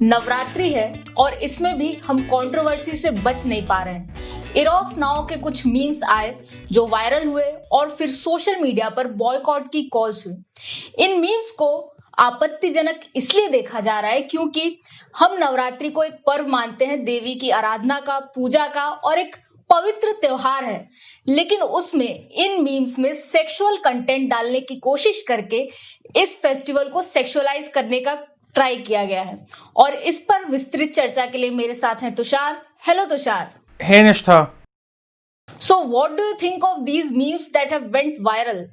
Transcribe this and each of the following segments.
नवरात्रि है और इसमें भी हम कंट्रोवर्सी से बच नहीं पा रहे हैं। इरोस नाउ के कुछ मीम्स आए जो वायरल हुए और फिर सोशल मीडिया पर बॉयकॉट की कॉल्स हुई। इन मीम्स को आपत्तिजनक इसलिए देखा जा रहा है क्योंकि हम नवरात्रि को एक पर्व मानते हैं, देवी की आराधना का, पूजा का और एक पवित्र त्योहार है। लेकिन उसमें इन मीम्स में सेक्सुअल कंटेंट डालने की कोशिश करके इस फेस्टिवल को सेक्सुअलाइज करने का ट्राई किया गया है। और इस पर विस्तृत चर्चा के लिए मेरे साथ हैं Tushar. Hello Tushar. Hey Nishtha. So what do you think of these memes that have went viral?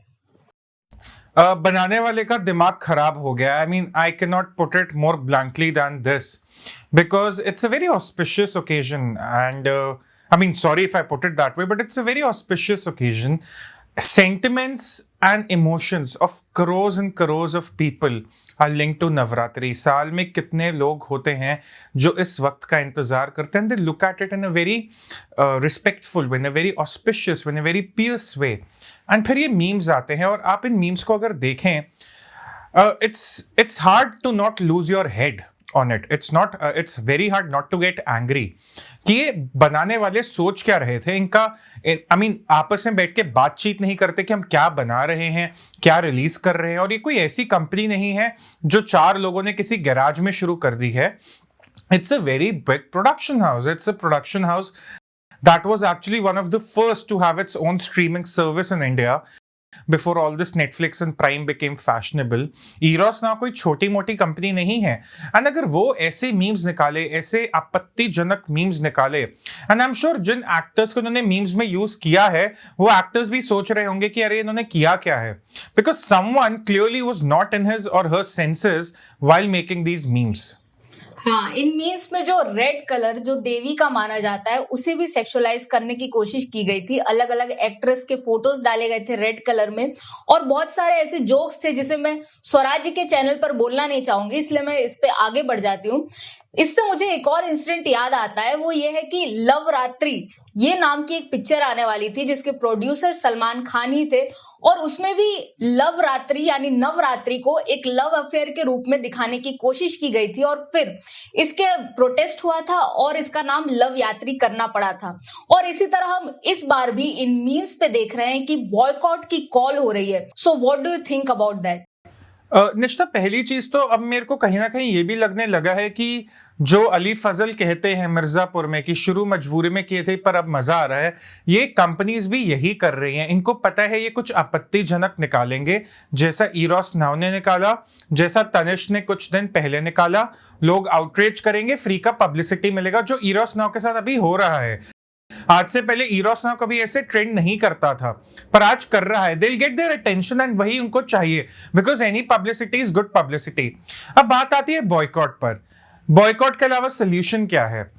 बनाने वाले का दिमाग खराब हो गया। I mean I can not put it more bluntly than this because it's a very auspicious occasion and I mean sorry if I put it that way but it's a very auspicious occasion. Sentiments and emotions of crores and crores of people are linked to Navratri. साल में कितने लोग होते हैं जो इस वक्त का इंतजार करते हैं, they look at it in a very respectful way, in a very auspicious way, in a very pious way. And फिर ये memes आते हैं और आप इन memes को अगर देखें, it's hard to not lose your head on it. It's very hard not to get angry कि ये बनाने वाले सोच क्या रहे थे इनका। I mean, आपस में बैठ के बातचीत नहीं करते कि हम क्या बना रहे हैं, क्या रिलीज कर रहे हैं। और ये कोई ऐसी कंपनी नहीं है जो 4 लोगों ने किसी गैराज में शुरू कर दी है। It's a very big production house. It's a production house that was actually one of the first to have its own streaming service in India before all this Netflix and Prime became fashionable. Eros now कोई छोटी मोटी company नहीं है। And अगर वो ऐसे memes निकाले, ऐसे आपत्तिजनक मीम्स निकाले, एंड आई एम श्योर जिन एक्टर्स को इन्होंने मीम्स में यूज किया है वो एक्टर्स भी सोच रहे होंगे कि अरे इन्होंने किया क्या है, because someone clearly was not in his or her senses while making these memes. हाँ, इन मीम्स में जो रेड कलर जो देवी का माना जाता है उसे भी सेक्सुअलाइज करने की कोशिश की गई थी। अलग अलग एक्ट्रेस के फोटोज डाले गए थे रेड कलर में और बहुत सारे ऐसे जोक्स थे जिसे मैं स्वराज्य के चैनल पर बोलना नहीं चाहूंगी, इसलिए मैं इस पे आगे बढ़ जाती हूँ। इससे मुझे एक और इंसिडेंट याद आता है, वो ये है कि लव रात्रि ये नाम की एक पिक्चर आने वाली थी जिसके प्रोड्यूसर सलमान खान ही थे और उसमें भी लव रात्रि यानी नवरात्रि को एक लव अफेयर के रूप में दिखाने की कोशिश की गई थी और फिर इसके प्रोटेस्ट हुआ था और इसका नाम लव यात्री करना पड़ा था। और इसी तरह हम इस बार भी इन मीम्स पे देख रहे हैं कि बॉयकॉट की कॉल हो रही है। सो what do you think about that? निष्ठा, पहली चीज तो अब मेरे को कहीं ना कहीं ये भी लगने लगा है कि जो अली फजल कहते हैं मिर्जापुर में कि शुरू मजबूरी में किए थे पर अब मजा आ रहा है, ये कंपनीज भी यही कर रही हैं। इनको पता है ये कुछ आपत्तिजनक निकालेंगे, जैसा इरोस नाउ ने निकाला, जैसा तनिष्क ने कुछ दिन पहले निकाला। लोग आउटरीच करेंगे, फ्री का पब्लिसिटी मिलेगा, जो इरोस नाउ के साथ अभी हो रहा है। आज से पहले इरोस नाउ कभी ऐसे ट्रेंड नहीं करता था पर आज कर रहा है। They'll get their attention and वही उनको चाहिए because any publicity is good publicity। अब बात आती है बॉयकॉट पर। बॉयकॉट के अलावा सोल्यूशन क्या है?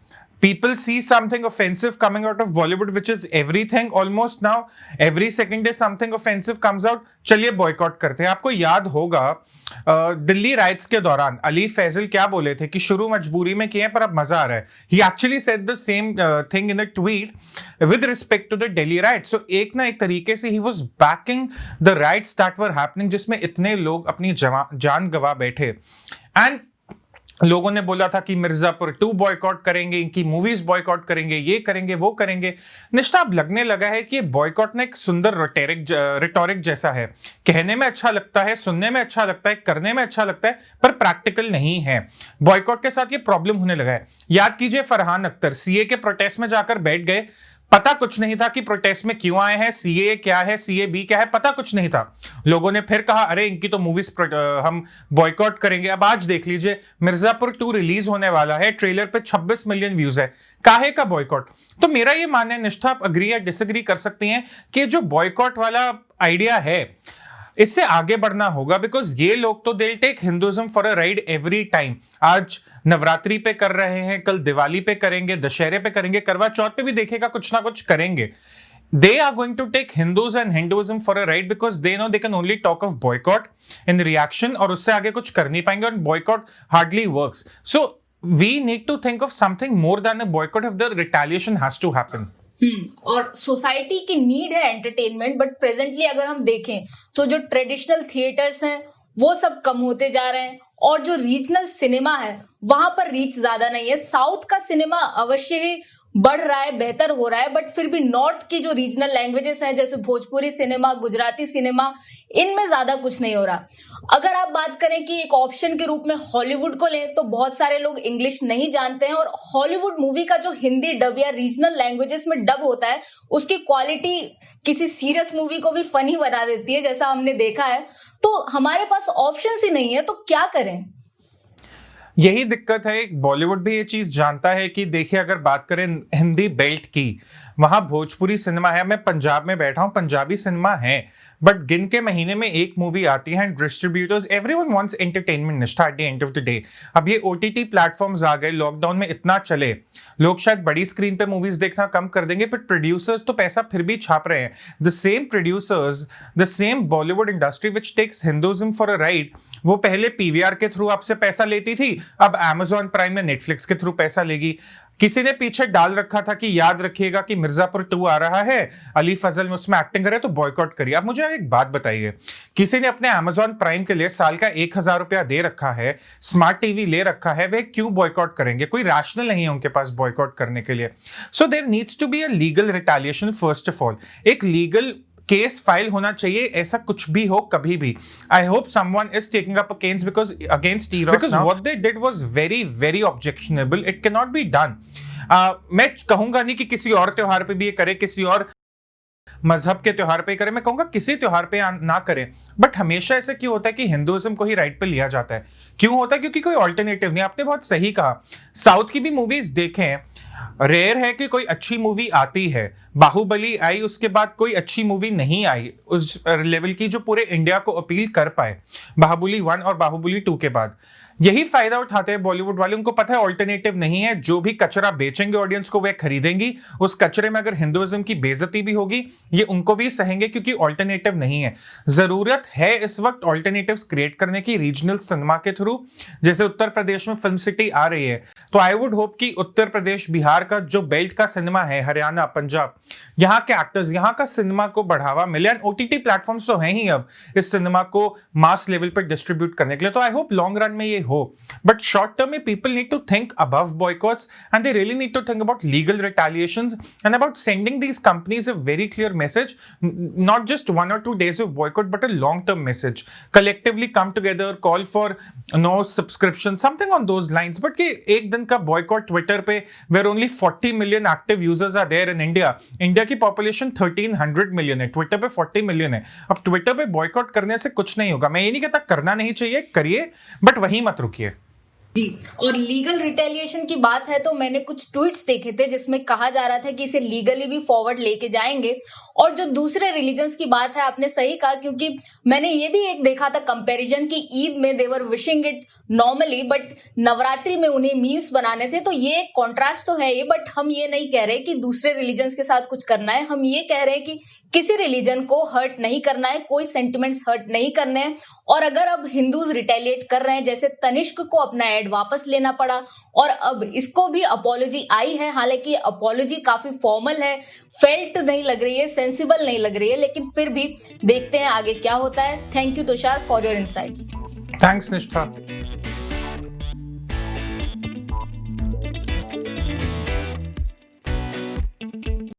People see something offensive coming out of Bollywood, which is everything almost now. Every second day something offensive comes out. चलिए बॉयकॉट करते हैं। आपको याद होगा दिल्ली राइट्स के दौरान अली फैजल क्या बोले थे कि शुरू मजबूरी में किए पर अब मजा आ रहा है। He actually said the same thing in a tweet with respect to the Delhi riots. So एक ना एक तरीके से he was backing the riots that were happening, जिसमें इतने लोग अपनी जान गवा बैठे। एंड लोगों ने बोला था कि मिर्जापुर 2 बॉयकॉट करेंगे, इनकी मूवीज बॉयकॉट करेंगे, ये करेंगे वो करेंगे। निष्ठा, अब लगने लगा है कि बॉयकॉट ना एक सुंदर रिटोरिक जैसा है। कहने में अच्छा लगता है, सुनने में अच्छा लगता है, करने में अच्छा लगता है, पर प्रैक्टिकल नहीं है। बॉयकॉट के साथ ये प्रॉब्लम होने लगा है। याद कीजिए फरहान अख्तर सीए के प्रोटेस्ट में जाकर बैठ गए, पता कुछ नहीं था कि प्रोटेस्ट में क्यों आए हैं, सीए क्या है, सीए बी क्या है, पता कुछ नहीं था। लोगों ने फिर कहा अरे इनकी तो मूवीज हम बॉयकॉट करेंगे। अब आज देख लीजिए मिर्जापुर 2 रिलीज होने वाला है, ट्रेलर पे 26 मिलियन व्यूज है। काहे का बॉयकॉट? तो मेरा ये मानना है, निष्ठा आप अग्री या डिसएग्री कर सकती हैं कि जो बॉयकॉट वाला आइडिया है इससे आगे बढ़ना होगा, बिकॉज ये लोग तो they take Hinduism for a ride every time. आज नवरात्रि पे कर रहे हैं, कल दिवाली पे करेंगे, दशहरे पे करेंगे, करवा चौथ पे भी देखेगा कुछ ना कुछ करेंगे। They are going to take Hindus and Hinduism for a ride because they know they can only talk of boycott in reaction और उससे आगे कुछ कर नहीं पाएंगे और boycott hardly works. So we need to think of something more than a boycott if the retaliation has to happen. और society की नीड है एंटरटेनमेंट, बट प्रेजेंटली अगर हम देखें तो जो ट्रेडिशनल थिएटर्स हैं वो सब कम होते जा रहे हैं। और जो रीजनल सिनेमा है वहां पर रीच ज्यादा नहीं है। साउथ का सिनेमा अवश्य ही बढ़ रहा है, बेहतर हो रहा है, बट फिर भी नॉर्थ की जो रीजनल लैंग्वेजेस हैं जैसे भोजपुरी सिनेमा, गुजराती सिनेमा, इनमें ज्यादा कुछ नहीं हो रहा। अगर आप बात करें कि एक ऑप्शन के रूप में हॉलीवुड को लें तो बहुत सारे लोग इंग्लिश नहीं जानते हैं और हॉलीवुड मूवी का जो हिंदी डब या रीजनल लैंग्वेजेस में डब होता है उसकी क्वालिटी किसी सीरियस मूवी को भी फनी बना देती है, जैसा हमने देखा है। तो हमारे पास ऑप्शंस ही नहीं है, तो क्या करें? यही दिक्कत है। बॉलीवुड भी ये चीज जानता है कि देखिए, अगर बात करें हिंदी बेल्ट की, वहां भोजपुरी सिनेमा है, मैं पंजाब में बैठा हूं, पंजाबी सिनेमा है, बट गिन के महीने में एक मूवी आती है and distributors, everyone wants entertainment निष्ठा at the end of the day. अब ये ओटीटी प्लेटफॉर्म्स आ गए, लॉकडाउन में इतना चले, लोग शायद बड़ी स्क्रीन पे मूवीज देखना कम कर देंगे, बट प्रोड्यूसर्स तो पैसा फिर भी छाप रहे हैं। The same producers, the same Bollywood industry which takes Hinduism for a ride, वो पहले पीवीआर के थ्रू आपसे पैसा लेती थी, अब अमेजॉन प्राइम में नेटफ्लिक्स के थ्रू पैसा लेगी। किसी ने पीछे डाल रखा था कि याद रखिएगा कि मिर्जापुर 2 आ रहा है, अली फजल में उसमें एक्टिंग करे तो बॉयकॉट करिए। अब मुझे एक बात बताइए, किसी ने अपने अमेजॉन प्राइम के लिए साल का 1,000 रुपया दे रखा है, स्मार्ट टीवी ले रखा है, वे क्यों बॉयकॉट करेंगे? कोई रैशनल नहीं है उनके पास बॉयकॉट करने के लिए। So there needs to be a legal retaliation first of all. एक लीगल केस फाइल होना चाहिए, ऐसा कुछ भी हो कभी भी। I hope someone is taking up a case because against Eros, because what they did was very very objectionable. It can not be done. मैं कहूंगा नहीं कि किसी और त्योहार पे भी ये करे, किसी और मजहब के त्योहार पे करे, मैं कहूंगा किसी त्योहार पे ना करे, बट हमेशा ऐसे क्यों होता है कि हिंदुइज्म को ही राइट पे लिया जाता है? क्यों होता है? क्योंकि कोई ऑल्टरनेटिव नहीं। आपने बहुत सही कहा, साउथ की भी मूवीज देखें, रेयर है कि कोई अच्छी मूवी आती है। बाहुबली आई, उसके बाद कोई अच्छी मूवी नहीं आई उस लेवल की जो पूरे इंडिया को अपील कर पाए, बाहुबली 1 और बाहुबली 2 के बाद। यही फायदा उठाते हैं बॉलीवुड वाले, उनको पता है ऑल्टरनेटिव नहीं है, जो भी कचरा बेचेंगे ऑडियंस को वे खरीदेंगी, उस कचरे में अगर हिंदुइज्म की बेइज्जती भी होगी ये उनको भी सहेंगे, क्योंकि ऑल्टरनेटिव नहीं है। जरूरत है इस वक्त ऑल्टरनेटिव्स क्रिएट करने की रीजनल सिनेमा के थ्रू, जैसे उत्तर प्रदेश में फिल्म सिटी आ रही है। तो आई वुड होप कि उत्तर प्रदेश, बिहार का जो बेल्ट का सिनेमा है, हरियाणा, पंजाब, यहाँ के एक्टर्स, यहाँ का सिनेमा को बढ़ावा मिले। एंड ओटीटी प्लेटफॉर्म्स तो हैं ही अब इस सिनेमा को मास लेवल पर डिस्ट्रीब्यूट करने के लिए, तो आई होप लॉन्ग रन में ये हो। But short term में people need to think above boycotts and they really need to think about legal retaliations and about sending these companies a very clear message, not just 1 or 2 days of boycott but a long term message. Collectively come together, call for no subscription, something on those lines. But कि एक दिन का boycott Twitter पे where only 40 million active users are there in India. India की population 1300 million है, Twitter पे 40 million है। अब Twitter पे boycott करने से कुछ नहीं होगा। मैं ये नहीं कहता करना नहीं चाहिए, करिए, बट वहीं मत रुकिए। जी, और लीगल रिटेलिएशन की बात है तो मैंने कुछ ट्वीट्स देखे थे जिसमें कहा जा रहा था कि इसे लीगली भी फॉरवर्ड लेके जाएंगे। और जो दूसरे रिलीजन्स की बात है, आपने सही कहा, क्योंकि मैंने ये भी एक देखा था कंपैरिजन की ईद में they were wishing it normally but Navratri में उन्हें मीम्स बनाने थे। तो ये एक कॉन्ट्रास्ट तो है ये, बट हम ये नहीं कह रहे कि दूसरे रिलीजन्स के साथ कुछ करना है। हम ये कह रहे हैं कि किसी रिलीजन को हर्ट नहीं करना है, कोई सेंटिमेंट्स हर्ट नहीं करने हैं। और अगर अब हिंदूज रिटेलिएट कर रहे हैं, जैसे तनिष्क को अपना एड वापस लेना पड़ा और अब इसको भी अपॉलॉजी आई है, हालांकि अपॉलॉजी काफी फॉर्मल है, फेल्ट नहीं लग रही है, सेंसिबल नहीं लग रही है, लेकिन फिर भी देखते हैं आगे क्या होता है। Thank you Tushar for your insights. Thanks निष्ठा।